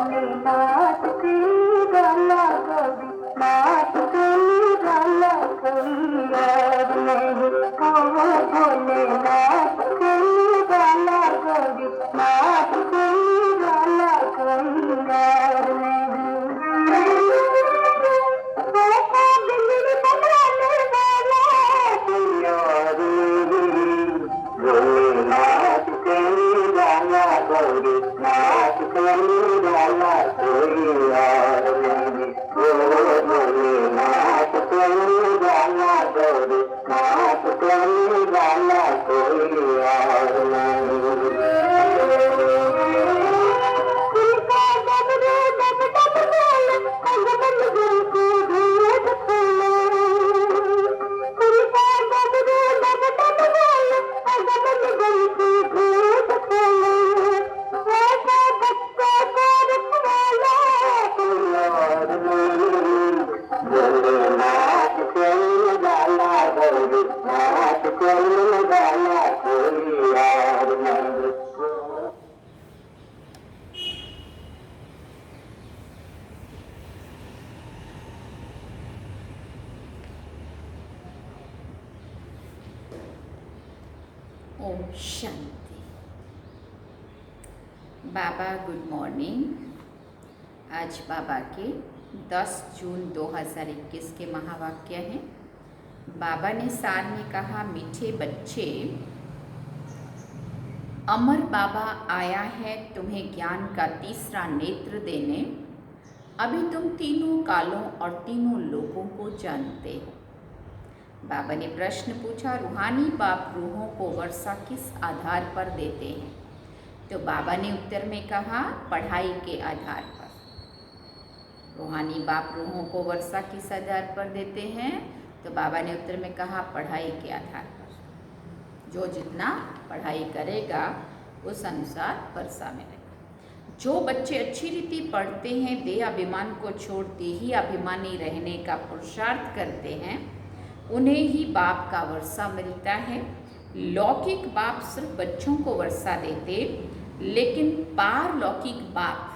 भोलेनाथ की गाना कभी नाथ की गाना कोई याद नहीं। ओ भोलेनाथ की गाना कभी नाथ की गाना कोई याद नहीं। ऐसा बिगड़ बनाने वाला कोई याद नहीं। भोलेनाथ की गाना कभी नाथ की गाना कोई याद नहीं। ओ भोलेनाथ की गाना कभी नाथ की गाना कोई याद नहीं। उनका डबरू डब डब बोले अंग बंद गुरु को भेद खोले। उनका डबरू डब डब बोले अंग बंद गुरु को भेद खोले। ऐसा बच्चा को रखवाला कोई याद नहीं। भोलेनाथ कोई गाना भोलेनाथ कोई गाना कोई याद नहीं। ओम शांति। बाबा गुड मॉर्निंग। आज बाबा के 10 जून 2021 के महावाक्य हैं। बाबा ने सार में कहा, मीठे बच्चे, अमर बाबा आया है तुम्हें ज्ञान का तीसरा नेत्र देने। अभी तुम तीनों कालों और तीनों लोगों को जानते हो। बाबा ने प्रश्न पूछा, रूहानी बाप रूहों को वर्षा किस आधार पर देते हैं? तो बाबा ने उत्तर में कहा, पढ़ाई के आधार पर। रूहानी बाप रूहों को वर्षा किस आधार पर देते हैं? तो बाबा ने उत्तर में कहा, पढ़ाई के आधार पर। जो जितना पढ़ाई करेगा उस अनुसार वर्षा मिलेगा। जो बच्चे अच्छी रीति पढ़ते हैं, देह अभिमान को छोड़ते ही अभिमानी रहने का पुरुषार्थ करते हैं, उन्हें ही बाप का वर्षा मिलता है। लौकिक बाप सिर्फ बच्चों को वर्षा देते, लेकिन पारलौकिक बाप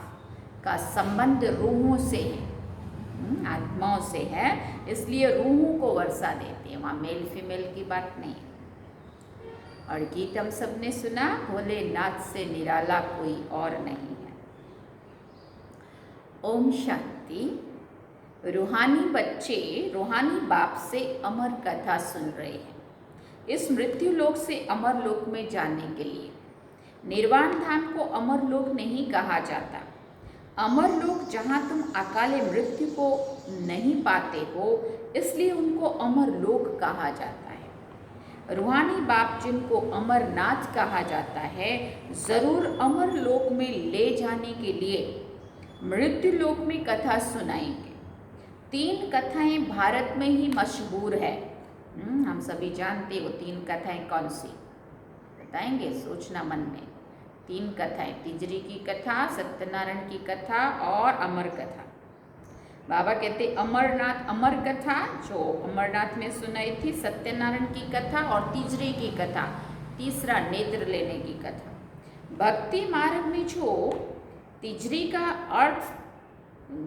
का संबंध रूहों से है, आत्माओं से है, इसलिए रूहों को वर्षा देते हैं। वहाँ मेल फीमेल की बात नहीं। और गीत हम सबने सुना, भोलेनाथ से निराला कोई और नहीं है। ओम शांति। रूहानी बच्चे रूहानी बाप से अमर कथा सुन रहे हैं, इस मृत्यु लोक से अमर लोक में जाने के लिए। निर्वाण धाम को अमर लोक नहीं कहा जाता। अमर लोक जहाँ तुम अकाले मृत्यु को नहीं पाते हो, इसलिए उनको अमर लोक कहा जाता है। रूहानी बाप जिनको अमरनाथ कहा जाता है, जरूर अमर लोक में ले जाने के लिए मृत्यु लोक में कथा सुनाएंगे। 3 कथाएं भारत में ही मशहूर है। हम सभी जानते वो 3 कथाएं कौन सी? बताएंगे, सोचना मन में। 3 कथाएं, तिजरी की कथा, सत्यनारायण की कथा और अमर कथा। बाबा कहते अमरनाथ अमर कथा जो अमरनाथ में सुनाई थी, सत्यनारायण की कथा और तिजरी की कथा, तीसरा नेत्र लेने की कथा। भक्ति मार्ग में जो तिजरी का अर्थ,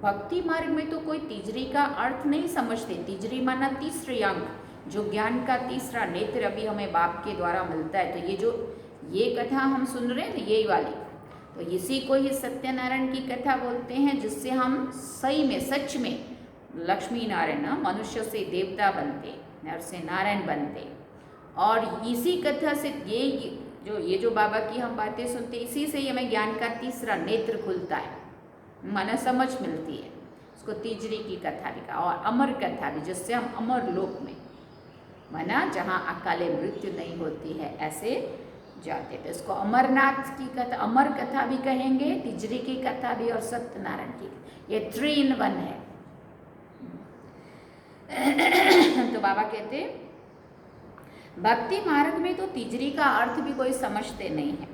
भक्ति मार्ग में तो कोई तिजरी का अर्थ नहीं समझते। तिजरी माना तीसरे अंक, जो ज्ञान का तीसरा नेत्र अभी हमें बाप के द्वारा मिलता है। तो ये कथा हम सुन रहे हैं, यही वाली, तो इसी को ही सत्यनारायण की कथा बोलते हैं, जिससे हम सही में सच में लक्ष्मी नारायण, मनुष्य से देवता बनते, नर से नारायण बनते। और इसी कथा से ये जो बाबा की हम बातें सुनते, इसी से ही हमें ज्ञान का तीसरा नेत्र खुलता है, मन समझ मिलती है। उसको तिजरी की कथा भी कहा, और अमर कथा भी, जिससे हम अमर लोक में, माना जहाँ अकाले मृत्यु नहीं होती है, ऐसे जाते थे। इसको अमरनाथ की कथा, अमर कथा भी कहेंगे, तिजरी की कथा भी, और सत्यनारायण की। ये 3 in 1 है। तो बाबा कहते भक्ति मार्ग में तो तिजरी का अर्थ भी कोई समझते नहीं है।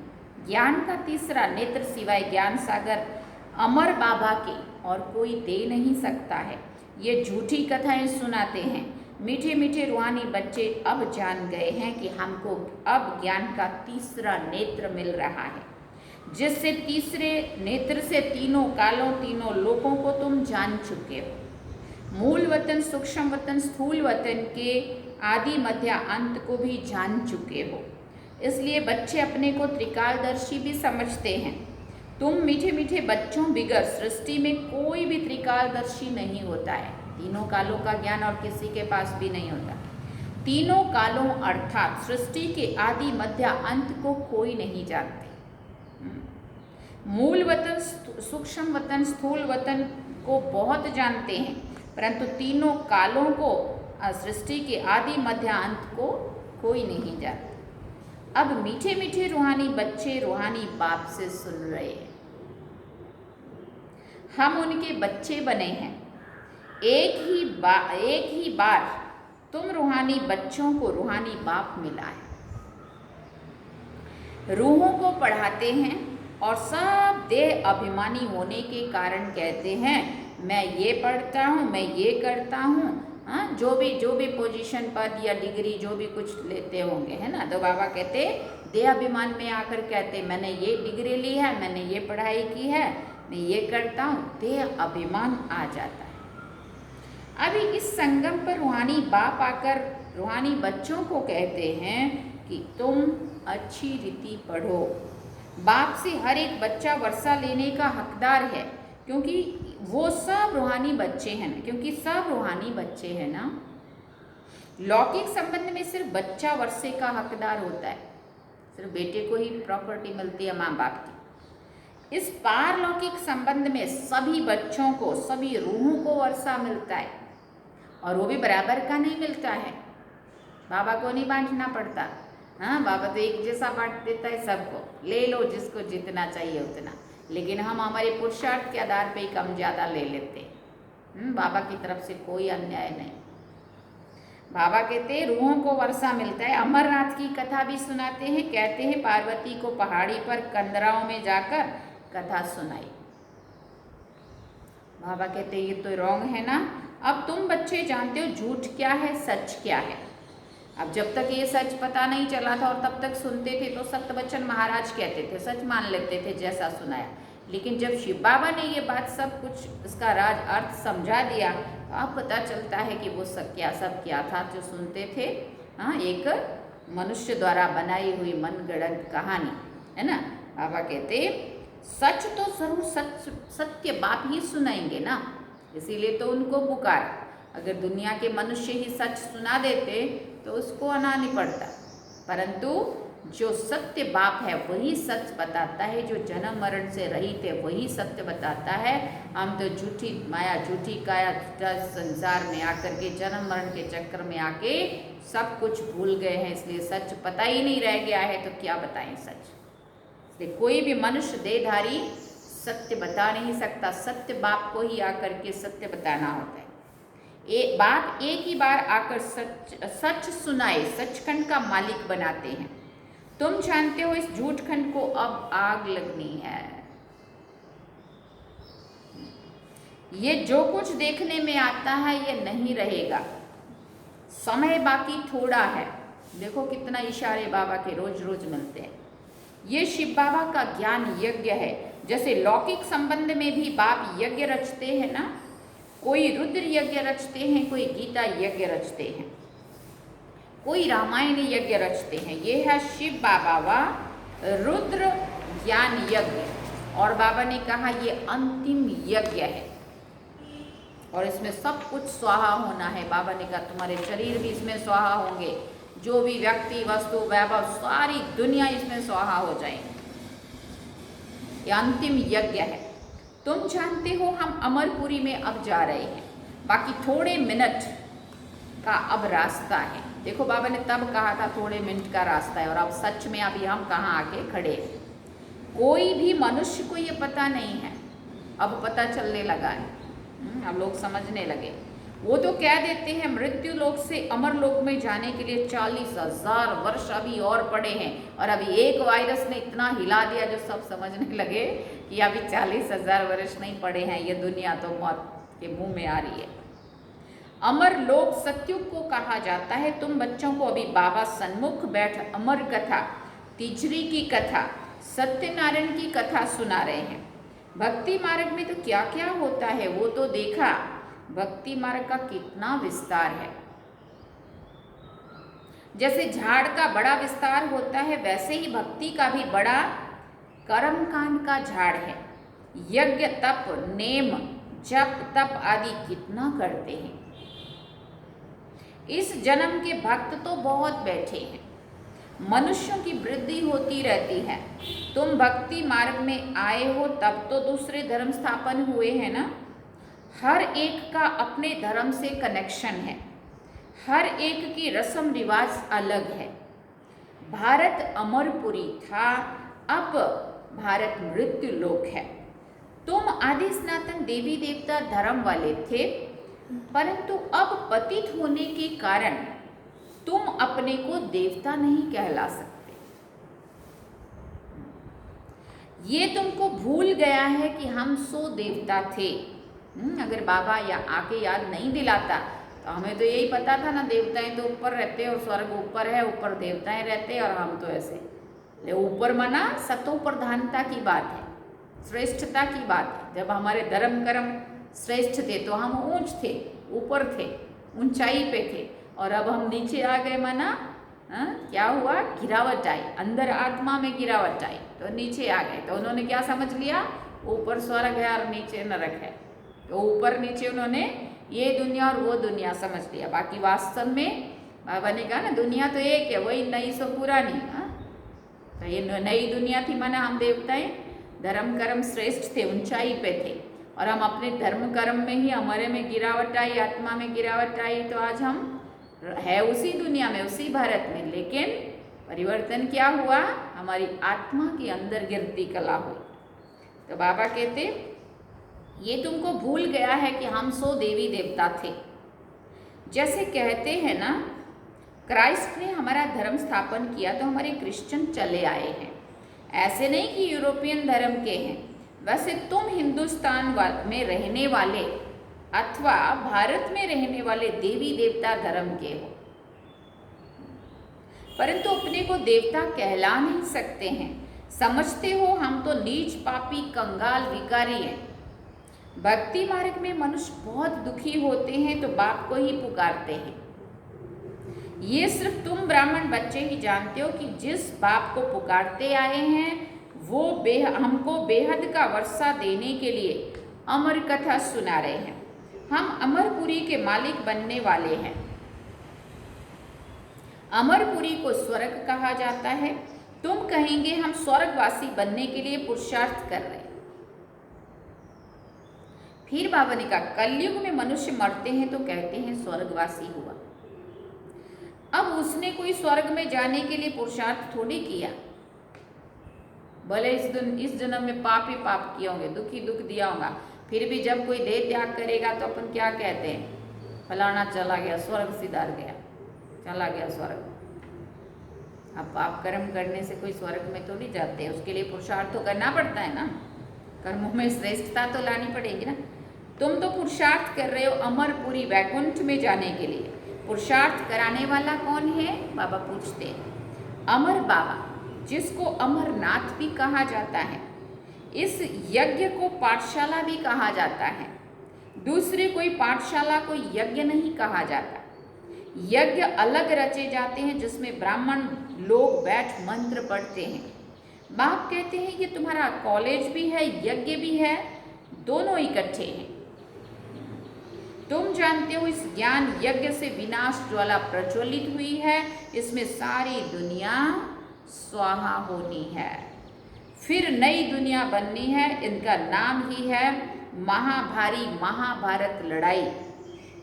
ज्ञान का तीसरा नेत्र सिवाय ज्ञान सागर अमर बाबा के और कोई दे नहीं सकता है। ये झूठी कथाएं सुनाते हैं। मीठे मीठे रूहानी बच्चे अब जान गए हैं कि हमको अब ज्ञान का तीसरा नेत्र मिल रहा है। जिससे तीसरे नेत्र से तीनों कालों तीनों लोकों को तुम जान चुके हो। मूल वतन, सूक्ष्म वतन, स्थूल वतन के आदि मध्य अंत को भी जान चुके हो। इसलिए बच्चे अपने को त्रिकालदर्शी भी समझते हैं। तुम मीठे मीठे बच्चों बिगर सृष्टि में कोई भी त्रिकालदर्शी नहीं होता है। तीनों कालों का ज्ञान और किसी के पास भी नहीं होता। तीनों कालों अर्थात सृष्टि के आदि मध्य अंत को कोई नहीं जानते। मूल वतन, सूक्ष्म वतन, स्थूल वतन को बहुत जानते हैं, परंतु तीनों कालों को, सृष्टि के आदि मध्य अंत को कोई नहीं जानता। अब मीठे मीठे रूहानी बच्चे रूहानी बाप से सुन रहे हैं। हम उनके बच्चे बने हैं। एक ही बार तुम रूहानी बच्चों को रूहानी बाप मिला है। रूहों को पढ़ाते हैं और सब देह अभिमानी होने के कारण कहते हैं मैं ये पढ़ता हूँ, मैं ये करता हूँ। हाँ, जो भी पोजीशन, पद या डिग्री जो भी कुछ लेते होंगे, है ना। तो बाबा कहते देह अभिमान में आकर कहते मैंने ये डिग्री ली है, मैंने ये पढ़ाई की है, मैं ये करता हूँ। देह अभिमान आ जाता है। अभी इस संगम पर रूहानी बाप आकर रूहानी बच्चों को कहते हैं कि तुम अच्छी रीति पढ़ो। बाप से हर एक बच्चा वर्षा लेने का हकदार है, क्योंकि वो सब रूहानी बच्चे हैं ना, क्योंकि सब रूहानी बच्चे हैं ना। लौकिक संबंध में सिर्फ बच्चा वर्षे का हकदार होता है, सिर्फ बेटे को ही प्रॉपर्टी मिलती है माँ बाप की। इस पारलौकिक संबंध में सभी बच्चों को, सभी रूहों को वर्षा मिलता है, और वो भी बराबर का नहीं मिलता है। बाबा को नहीं बांटना पड़ता। हाँ, बाबा तो एक जैसा बांट देता है सबको, ले लो जिसको जितना चाहिए उतना। लेकिन हम हमारे पुरुषार्थ के आधार पे ही कम ज़्यादा ले लेते हैं। बाबा की तरफ से कोई अन्याय नहीं। बाबा कहते हैं रूहों को वर्षा मिलता है। अमरनाथ की कथा भी सुनाते हैं। कहते हैं पार्वती को पहाड़ी पर कंदराओं में जाकर कथा सुनाई। बाबा कहते ये तो रॉन्ग है ना। अब तुम बच्चे जानते हो झूठ क्या है, सच क्या है। अब जब तक ये सच पता नहीं चला था और तब तक सुनते थे तो सत्यवचन महाराज कहते थे, सच मान लेते थे जैसा सुनाया। लेकिन जब शिव बाबा ने ये बात सब कुछ इसका राज अर्थ समझा दिया, तो अब पता चलता है कि वो सब क्या था जो सुनते थे। हाँ, एक मनुष्य द्वारा बनाई हुई मनगढ़ंत कहानी है ना। बाबा कहते सच तो जरूर सत्य बाप ही सुनाएंगे ना, इसीलिए तो उनको पुकार। अगर दुनिया के मनुष्य ही सच सुना देते तो उसको आना नहीं पड़ता, परंतु जो सत्य बाप है वही सच बताता है। जो जन्म मरण से रहित है वही सत्य बताता है। हम तो झूठी माया, झूठी काया, झूठा संसार में आकर के जन्म मरण के चक्कर में आके सब कुछ भूल गए हैं, इसलिए सच पता ही नहीं रह गया है, तो क्या बताएं सच। इसलिए कोई भी मनुष्य देहधारी सत्य बता नहीं सकता, सत्य बाप को ही आकर के सत्य बताना होता है। बाप एक ही बार आकर सच सुनाए, सचखंड का मालिक बनाते हैं। तुम जानते हो इस झूठखंड को अब आग लगनी है। ये जो कुछ देखने में आता है ये नहीं रहेगा, समय बाकी थोड़ा है। देखो कितना इशारे बाबा के रोज रोज मिलते हैं। ये शिव बाबा का ज्ञान यज्ञ है। जैसे लौकिक संबंध में भी बाप यज्ञ रचते हैं ना, कोई रुद्र यज्ञ रचते हैं, कोई गीता यज्ञ रचते हैं, कोई रामायण यज्ञ रचते हैं। ये है शिव बाबा वा रुद्र ज्ञान यज्ञ, और बाबा ने कहा ये अंतिम यज्ञ है और इसमें सब कुछ स्वाहा होना है। बाबा ने कहा तुम्हारे शरीर भी इसमें स्वाहा होंगे, जो भी व्यक्ति, वस्तु, वैभव, सारी दुनिया इसमें स्वाहा हो जाएगी। ये अंतिम यज्ञ है। तुम जानते हो हम अमरपुरी में अब जा रहे हैं, बाकी थोड़े मिनट का अब रास्ता है। देखो बाबा ने तब कहा था थोड़े मिनट का रास्ता है, और अब सच में अभी हम कहाँ आके खड़े हैं। कोई भी मनुष्य को ये पता नहीं है, अब पता चलने लगा है। हम लोग समझने लगे। वो तो कह देते हैं मृत्यु लोक से अमर लोक में जाने के लिए 40,000 वर्ष अभी और पड़े हैं, और अभी एक वायरस ने इतना हिला दिया जो सब समझने लगे कि अभी 40,000 वर्ष नहीं पड़े हैं, ये दुनिया तो मौत के मुंह में आ रही है। अमर लोक सत्युग को कहा जाता है। तुम बच्चों को अभी बाबा सन्मुख बैठ अमर कथा, तिजरी की कथा, सत्यनारायण की कथा सुना रहे हैं। भक्ति मार्ग में तो क्या क्या होता है वो तो देखा, भक्ति मार्ग का कितना विस्तार है। जैसे झाड़ का बड़ा विस्तार होता है, वैसे ही भक्ति का भी बड़ा कर्मकांड का झाड़ है। यज्ञ, तप, नेम, जप, तप आदि कितना करते हैं। इस जन्म के भक्त तो बहुत बैठे हैं, मनुष्यों की वृद्धि होती रहती है। तुम भक्ति मार्ग में आए हो तब तो दूसरे धर्म स्थापन हुए हैं ना। हर एक का अपने धर्म से कनेक्शन है, हर एक की रस्म रिवाज अलग है। भारत अमरपुरी था, अब भारत मृत्यु लोक है। तुम आदि सनातन देवी देवता धर्म वाले थे, परंतु अब पतित होने के कारण तुम अपने को देवता नहीं कहला सकते। ये तुमको भूल गया है कि हम 100 देवता थे। अगर बाबा या आके याद नहीं दिलाता तो हमें तो यही पता था ना, देवताएं तो ऊपर रहते और स्वर्ग ऊपर है, ऊपर देवताएं रहते और हम तो ऐसे। ऊपर माना सतो प्रधानता की बात है, श्रेष्ठता की बात है। जब हमारे धर्म कर्म श्रेष्ठ थे तो हम ऊंच थे, ऊपर थे, ऊंचाई पे थे, और अब हम नीचे आ गए माना क्या हुआ, गिरावट आई, अंदर आत्मा में गिरावट आई तो नीचे आ गए। तो उन्होंने क्या समझ लिया, ऊपर स्वर्ग है और नीचे नरक है। तो ऊपर नीचे उन्होंने ये दुनिया और वो दुनिया समझ लिया। बाकी वास्तव में बाबा ने कहा ना, दुनिया तो एक है, वही नई सो पुरानी। तो ये नई दुनिया थी माना हम देवताएं धर्म कर्म श्रेष्ठ थे, ऊंचाई पे थे, और हम अपने धर्म कर्म में ही हमारे में गिरावट आई, आत्मा में गिरावट आई। तो आज हम है उसी दुनिया में, उसी भारत में, लेकिन परिवर्तन क्या हुआ, हमारी आत्मा के अंदर गिरती कला हुई। तो बाबा कहते ये तुमको भूल गया है कि हम 100 देवी देवता थे। जैसे कहते हैं ना, क्राइस्ट ने हमारा धर्म स्थापन किया तो हमारे क्रिश्चियन चले आए हैं। ऐसे नहीं कि यूरोपियन धर्म के हैं। वैसे तुम हिंदुस्तान में रहने वाले अथवा भारत में रहने वाले देवी देवता धर्म के हो, परंतु अपने को देवता कहला नहीं सकते हैं। समझते हो हम तो नीच, पापी, कंगाल, विकारी हैं। भक्ति मार्ग में मनुष्य बहुत दुखी होते हैं तो बाप को ही पुकारते हैं। ये सिर्फ तुम ब्राह्मण बच्चे ही जानते हो कि जिस बाप को पुकारते आए हैं वो हमको बेहद का वर्षा देने के लिए अमर कथा सुना रहे हैं। हम अमरपुरी के मालिक बनने वाले हैं। अमरपुरी को स्वर्ग कहा जाता है। तुम कहेंगे हम स्वर्गवासी बनने के लिए पुरुषार्थ कर रहे हैं। फिर बाबा ने कहा, कलयुग में मनुष्य मरते हैं तो कहते हैं स्वर्गवासी हुआ। अब उसने कोई स्वर्ग में जाने के लिए पुरुषार्थ थोड़ी किया। भले इस जन्म में पाप ही पाप किए होंगे, दुखी दुख दिया होगा, फिर भी जब कोई देह त्याग करेगा तो अपन क्या कहते हैं, फलाना चला गया स्वर्ग, सिधार गया, चला गया स्वर्ग। अब पाप कर्म करने से कोई स्वर्ग में तो नहीं जाते हैं, उसके लिए पुरुषार्थ तो करना पड़ता है ना, कर्मों में श्रेष्ठता तो लानी पड़ेगी ना। तुम तो पुरुषार्थ कर रहे हो अमरपुरी वैकुंठ में जाने के लिए। पुरुषार्थ कराने वाला कौन है, बाबा पूछते हैं। अमर बाबा, जिसको अमरनाथ भी कहा जाता है। इस यज्ञ को पाठशाला भी कहा जाता है। दूसरे कोई पाठशाला को यज्ञ नहीं कहा जाता। यज्ञ अलग रचे जाते हैं जिसमें ब्राह्मण लोग बैठ मंत्र पढ़ते हैं। बाप कहते हैं ये तुम्हारा कॉलेज भी है, यज्ञ भी है, दोनों इकट्ठे हैं। तुम जानते हो इस ज्ञान यज्ञ से विनाश ज्वाला प्रज्वलित हुई है, इसमें सारी दुनिया स्वाहा होनी है, फिर नई दुनिया बननी है। इनका नाम ही है महाभारी महाभारत लड़ाई।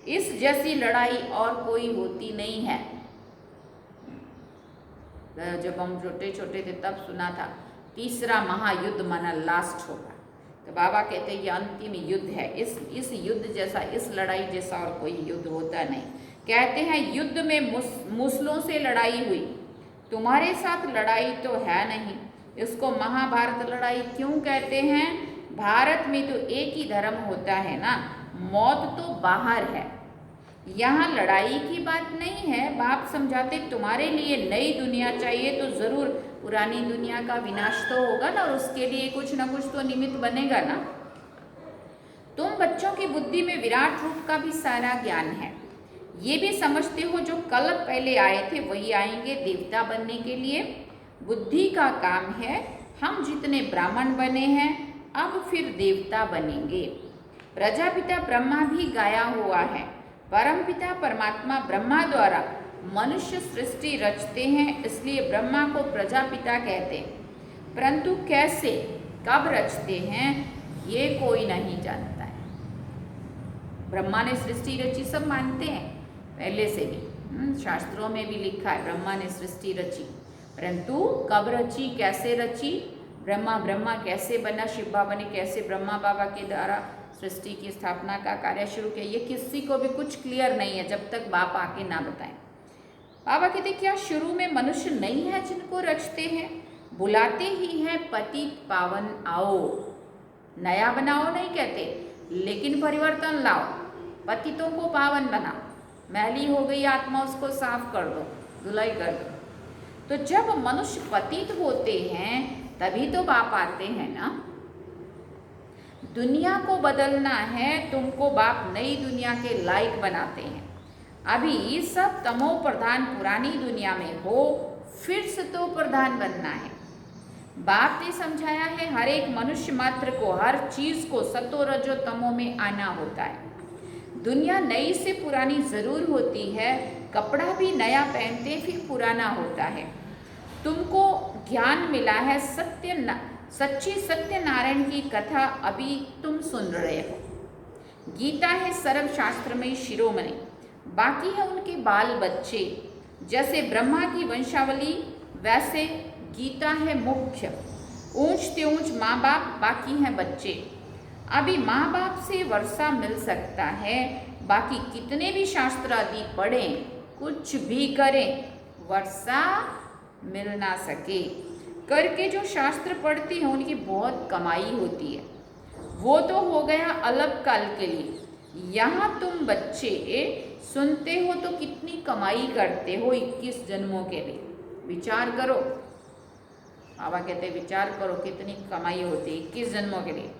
इस जैसी लड़ाई और कोई होती नहीं है। जब हम छोटे छोटे थे तब सुना था तीसरा महायुद्ध माना लास्ट होगा। तो बाबा कहते हैं ये अंतिम युद्ध है। इस युद्ध जैसा, इस लड़ाई जैसा और कोई युद्ध होता नहीं। कहते हैं युद्ध में मुसलों से लड़ाई हुई, तुम्हारे साथ लड़ाई तो है नहीं। इसको महाभारत लड़ाई क्यों कहते हैं? भारत में तो एक ही धर्म होता है ना, मौत तो बाहर है, यहाँ लड़ाई की बात नहीं है। बाप समझाते तुम्हारे लिए नई दुनिया चाहिए तो जरूर पुरानी दुनिया का विनाश तो होगा ना, और उसके लिए कुछ ना कुछ तो निमित्त बनेगा ना। तुम बच्चों की बुद्धि में विराट रूप का भी सारा ज्ञान है। ये भी समझते हो जो कल पहले आए थे वही आएंगे देवता बनने के लिए। बुद्धि का काम है, हम जितने ब्राह्मण बने हैं अब फिर देवता बनेंगे। प्रजापिता ब्रह्मा भी गाया हुआ है। परमपिता परमात्मा ब्रह्मा द्वारा मनुष्य सृष्टि रचते हैं, इसलिए ब्रह्मा को प्रजापिता कहते हैं। परंतु कैसे कब रचते हैं ये कोई नहीं जानता है। ब्रह्मा ने सृष्टि रची सब मानते हैं पहले से भी, शास्त्रों में भी लिखा है ब्रह्मा ने सृष्टि रची, परंतु कब रची, कैसे रची, ब्रह्मा कैसे बना, शिव बाबा ने कैसे ब्रह्मा बाबा के द्वारा सृष्टि की स्थापना का कार्य शुरू किया, ये किसी को भी कुछ क्लियर नहीं है जब तक बाप आके ना बताएं। बाबा कहते क्या शुरू में मनुष्य नहीं है जिनको रचते हैं, बुलाते ही हैं पतित पावन आओ। नया बनाओ नहीं कहते, लेकिन परिवर्तन लाओ, पतितों को पावन बनाओ, मैली हो गई आत्मा उसको साफ कर दो, धुलाई कर दो। तो जब मनुष्य पतित होते हैं तभी तो बाप आते हैं ना। दुनिया को बदलना है तुमको, बाप नई दुनिया के लायक बनाते हैं। अभी सब तमो प्रधान पुरानी दुनिया में हो, फिर से तो प्रधान बनना है। बाप ने समझाया है हर एक मनुष्य मात्र को हर चीज को सतो रजो तमो में आना होता है। दुनिया नई से पुरानी जरूर होती है, कपड़ा भी नया पहनते फिर पुराना होता है। तुमको ज्ञान मिला है, सच्ची सत्यनारायण की कथा अभी तुम सुन रहे हो। गीता है सर्वशास्त्र में शिरोमणि, बाकी है उनके बाल बच्चे। जैसे ब्रह्मा की वंशावली वैसे गीता है मुख्य। ऊंचते ऊंच माँ बाप, बाकी हैं बच्चे। अभी माँ बाप से वर्षा मिल सकता है, बाकी कितने भी शास्त्र आदि पढ़ें, कुछ भी करें, वर्षा मिल ना सके। करके जो शास्त्र पढ़ते हैं उनकी बहुत कमाई होती है, वो तो हो गया अलग काल के लिए। यहाँ तुम बच्चे सुनते हो तो कितनी कमाई करते हो 21 जन्मों के लिए, विचार करो। बाबा कहते विचार करो कितनी कमाई होती है 21 जन्मों के लिए।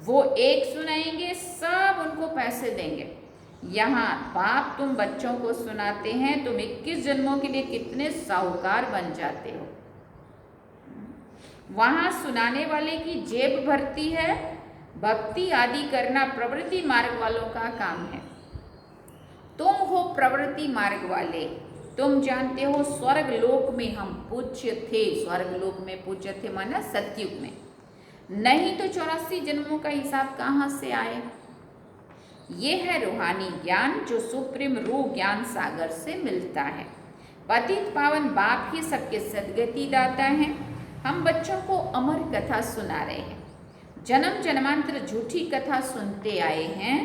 वो एक सुनाएंगे, सब उनको पैसे देंगे। यहाँ बाप तुम बच्चों को सुनाते हैं, तुम 21 जन्मों के लिए कितने साहूकार बन जाते हो। वहाँ सुनाने वाले की जेब भरती है, भक्ति आदि करना प्रवृत्ति मार्ग वालों का काम है। तुम हो प्रवृत्ति मार्ग वाले, तुम जानते हो स्वर्ग लोक में हम पूज्य थे। स्वर्ग लोक में पूज्य थे माना सतयुग में, नहीं तो 84 जन्मों का हिसाब कहाँ से आए। ये है रूहानी ज्ञान जो सुप्रीम रूह ज्ञान सागर से मिलता है। पतित पावन बाप ही सबके सदगति दाता है। हम बच्चों को अमर कथा सुना रहे हैं, जन्म जन्मांतर झूठी कथा सुनते आए हैं।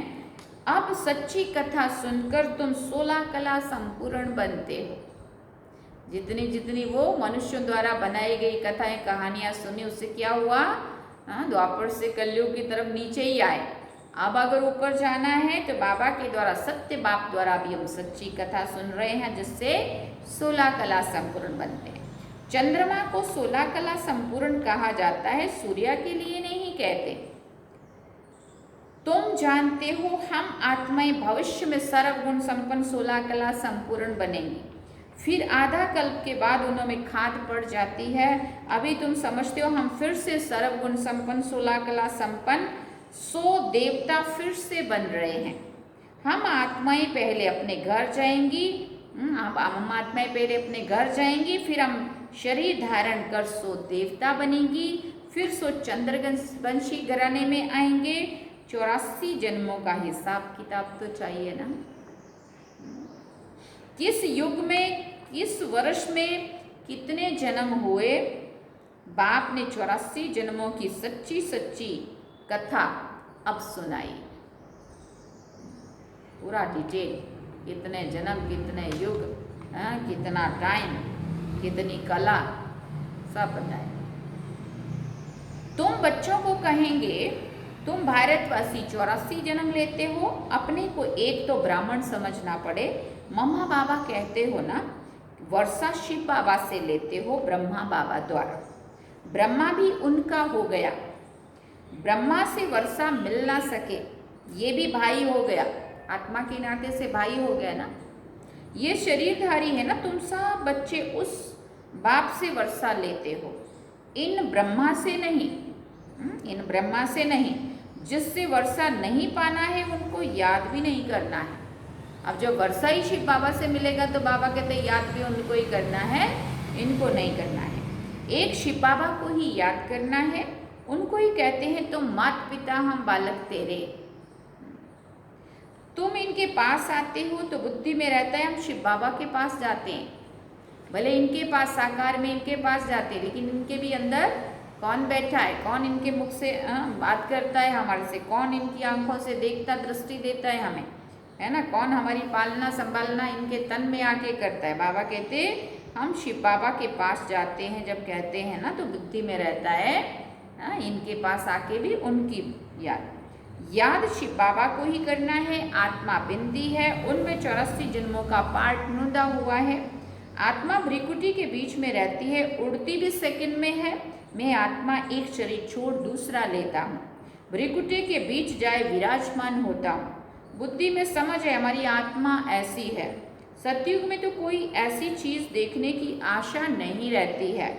अब सच्ची कथा सुनकर तुम 16 कला संपूर्ण बनते हो। जितनी जितनी वो मनुष्यों द्वारा बनाई गई कथाएं कहानियां सुनी, उससे क्या हुआ, द्वापर से कलयुग की तरफ नीचे ही आए। अब अगर ऊपर जाना है तो बाबा के द्वारा, सत्य बाप द्वारा भी हम सच्ची कथा सुन रहे हैं, जिससे 16 कला संपूर्ण बनते हैं। चंद्रमा को 16 कला संपूर्ण कहा जाता है, सूर्य के लिए नहीं कहते। तुम जानते हो हम आत्माएं भविष्य में सर्वगुण संपन्न 16 कला संपूर्ण बनेंगी। फिर आधा कल्प के बाद उनमें खाद पड़ जाती है। अभी तुम समझते हो हम फिर से सर्वगुण संपन्न 16 कला संपन्न 100 देवता फिर से बन रहे हैं। हम आत्माएं पहले अपने घर जाएंगी, हम आत्माएं पहले अपने घर जाएंगी, फिर हम शरीर धारण कर 100 देवता बनेंगी, फिर 100 चंद्रवंशी घराने में आएंगे। 84 जन्मों का हिसाब किताब तो चाहिए ना। किस युग में, किस वर्ष में कितने जन्म हुए, बाप ने 84 जन्मों की सच्ची सच्ची कथा अब सुनाई। पूरा डिटेल, कितने जन्म, कितने युग, कितना टाइम, कितनी कला, सब बताए। तुम बच्चों को कहेंगे तुम भारतवासी 84 जन्म लेते हो, अपने को एक तो ब्राह्मण समझना पड़े। मम्मा बाबा कहते हो ना, वर्षा शिव बाबा से लेते हो, ब्रह्मा बाबा द्वारा। ब्रह्मा भी उनका हो गया, ब्रह्मा से वर्षा मिल ना सके, ये भी भाई हो गया, आत्मा के नाते से भाई हो गया ना। ये शरीरधारी है ना, तुम सब बच्चे उस बाप से वर्षा लेते हो, इन ब्रह्मा से नहीं, इन ब्रह्मा से नहीं। जिससे वर्षा नहीं पाना है उनको याद भी नहीं करना है। अब जब वर्षा ही शिव बाबा से मिलेगा तो बाबा कहते याद भी उनको ही करना है, इनको नहीं करना है। एक शिव बाबा को ही याद करना है, उनको ही कहते हैं तुम माता पिता हम बालक तेरे। तुम इनके पास आते हो तो बुद्धि में रहता है हम शिव बाबा के पास जाते हैं, भले इनके पास साकार में इनके पास जाते हैं, लेकिन इनके भी अंदर कौन बैठा है, कौन इनके मुख से बात करता है हमारे से, कौन इनकी आंखों से देखता दृष्टि देता है हमें, है ना, कौन हमारी पालना संभालना इनके तन में आके करता है। बाबा कहते हम शिव बाबा के पास जाते हैं, जब कहते हैं ना तो बुद्धि में रहता है इनके पास आके भी उनकी याद शिव बाबा को ही करना है। आत्मा बिंदी है, उनमें 84 जन्मों का पार्ट नुदा हुआ है। आत्मा भ्रिकुटी के बीच में रहती है, उड़ती भी सेकंड में है। मैं आत्मा एक शरीर छोड़ दूसरा लेता हूँ, भ्रिकुटी के बीच जाए विराजमान होता हूँ। बुद्धि में समझ है हमारी आत्मा ऐसी है। सतयुग में तो कोई ऐसी चीज देखने की आशा नहीं रहती है।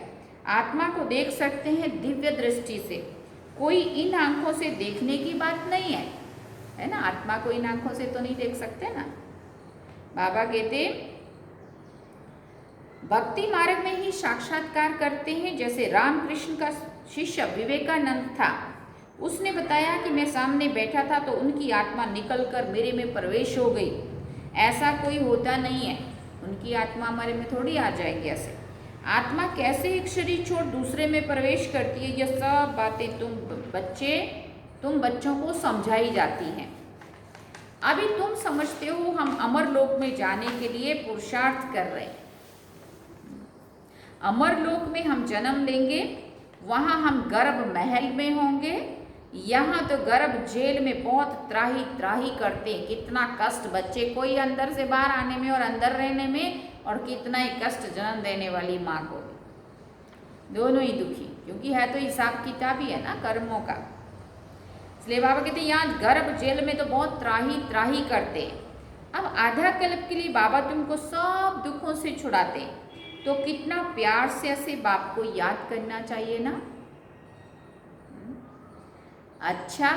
आत्मा को देख सकते हैं दिव्य दृष्टि से, कोई इन आंखों से देखने की बात नहीं है ना। आत्मा को इन आंखों से तो नहीं देख सकते ना। बाबा कहते भक्ति मार्ग में ही साक्षात्कार करते हैं। जैसे रामकृष्ण का शिष्य विवेकानंद था, उसने बताया कि मैं सामने बैठा था तो उनकी आत्मा निकलकर मेरे में प्रवेश हो गई। ऐसा कोई होता नहीं है, उनकी आत्मा हमारे में थोड़ी आ जाएगी ऐसे। आत्मा कैसे एक शरीर छोड़ दूसरे में प्रवेश करती है, यह सब बातें तुम बच्चों को समझाई जाती हैं। अभी तुम समझते हो हम अमर लोक में जाने के लिए पुरुषार्थ कर रहे हैं। अमर लोक में हम जन्म लेंगे, वहाँ हम गर्भ महल में होंगे। यहाँ तो गर्भ जेल में बहुत त्राही त्राही करते हैं, कितना कष्ट बच्चे को ही अंदर से बाहर आने में और अंदर रहने में, और कितना ही कष्ट जन्म देने वाली माँ को भी, दोनों ही दुखी, क्योंकि है तो हिसाब किताब ही है ना कर्मों का। इसलिए बाबा कहते हैं यहाँ गर्भ जेल में तो बहुत त्राही त्राही करते हैं। अब आधा कल्प के लिए बाबा तुमको सब दुखों से छुड़ाते हैं, तो कितना प्यार से ऐसे बाप को याद करना चाहिए ना। अच्छा,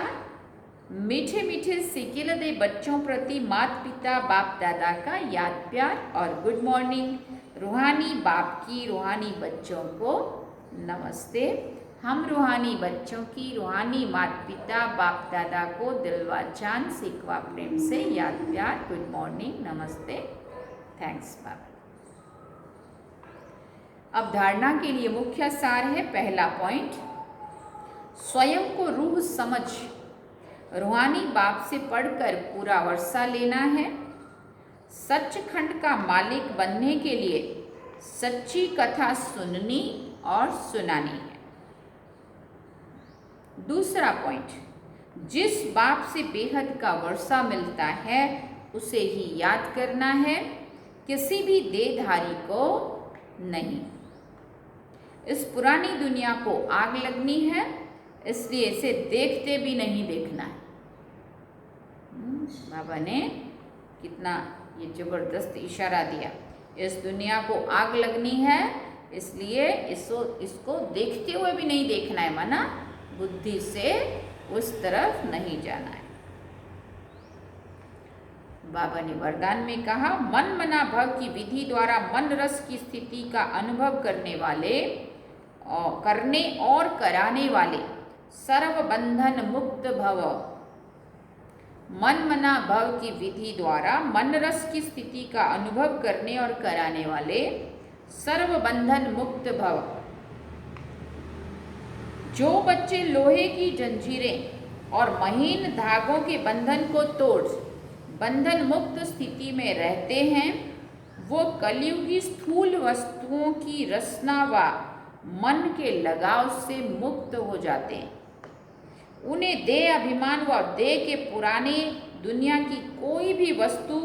मीठे मीठे सिकिल दे बच्चों प्रति माता पिता बाप दादा का याद प्यार और गुड मॉर्निंग। रूहानी बाप की रूहानी बच्चों को नमस्ते। हम रूहानी बच्चों की रूहानी माता पिता बाप दादा को दिलवा जान सिकवा प्रेम से याद प्यार, गुड मॉर्निंग, नमस्ते, थैंक्स बाबा। अब धारणा के लिए मुख्य सार है। पहला पॉइंट, स्वयं को रूह समझ रूहानी बाप से पढ़कर पूरा वर्षा लेना है। सचखंड का मालिक बनने के लिए सच्ची कथा सुननी और सुनानी है। दूसरा पॉइंट, जिस बाप से बेहद का वर्षा मिलता है उसे ही याद करना है, किसी भी देहधारी को नहीं। इस पुरानी दुनिया को आग लगनी है, इसलिए इसे देखते भी नहीं देखना है। बाबा ने कितना ये जबरदस्त इशारा दिया, इस दुनिया को आग लगनी है, इसलिए इसको देखते हुए भी नहीं देखना है, माना बुद्धि से उस तरफ नहीं जाना है। बाबा ने वरदान में कहा, मन मना भव की विधि द्वारा मन रस की स्थिति का अनुभव करने और कराने वाले सर्व बंधन मुक्त भव। मन मना भव की विधि द्वारा मन रस की स्थिति का अनुभव करने और कराने वाले सर्व बंधन मुक्त भव। जो बच्चे लोहे की जंजीरें और महीन धागों के बंधन को तोड़ बंधन मुक्त स्थिति में रहते हैं, वो कलयुगी स्थूल वस्तुओं की रसना व मन के लगाव से मुक्त हो जाते हैं। उन्हें देह अभिमान व देह के पुराने दुनिया की कोई भी वस्तु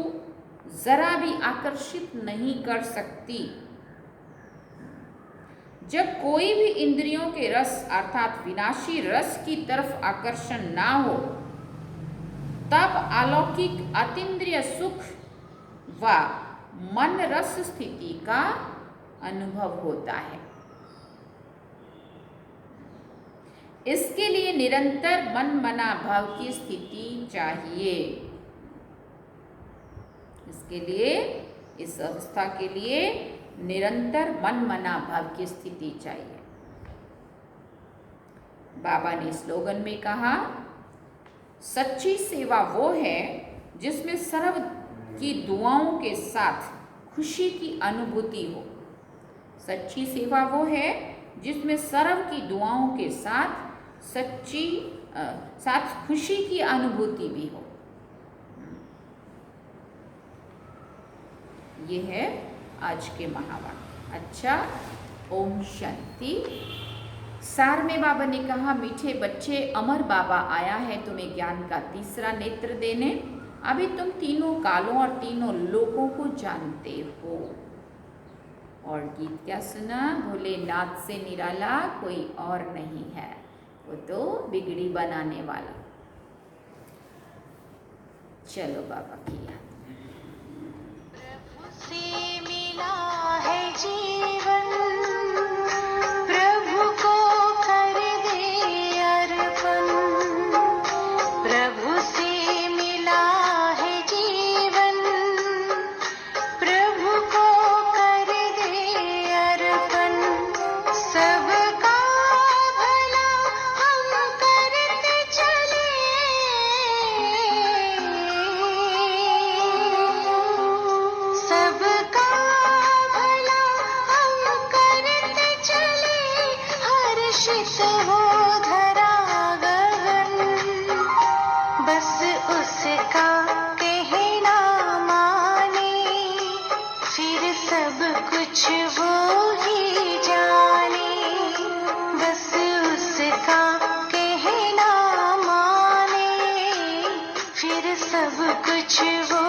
जरा भी आकर्षित नहीं कर सकती। जब कोई भी इंद्रियों के रस अर्थात विनाशी रस की तरफ आकर्षण ना हो, तब अलौकिक अतीन्द्रिय सुख व मन रस स्थिति का अनुभव होता है। इसके लिए निरंतर मन मना भाव की स्थिति चाहिए। इसके लिए, इस अवस्था के लिए निरंतर मन मना भाव की स्थिति चाहिए। बाबा ने स्लोगन में कहा, सच्ची सेवा वो है जिसमें सर्व की दुआओं के साथ खुशी की अनुभूति हो। सच्ची सेवा वो है जिसमें सर्व की दुआओं के साथ साथ खुशी की अनुभूति भी हो। ये है आज के महावाक्य। अच्छा, ओम शांति। सार में बाबा ने कहा, मीठे बच्चे, अमर बाबा आया है तुम्हें ज्ञान का तीसरा नेत्र देने। अभी तुम तीनों कालों और तीनों लोकों को जानते हो। और गीत क्या सुना? भोलेनाथ से निराला कोई और नहीं है, वो तो बिगड़ी बनाने वाला। चलो बाबा की याद। प्रभु से मिला है जीवन, प्रभु को कर दे अर्पण। प्रभु से मिला है जीवन, प्रभु को कर दे अर्पण। सबका भला हम करते चले, सबका भला हम करते चले। हर्षित हो धरा गगन, बस उसका कहना माने। फिर सब कुछ वो ही जाने, बस उसका कहना माने। फिर सब कुछ वो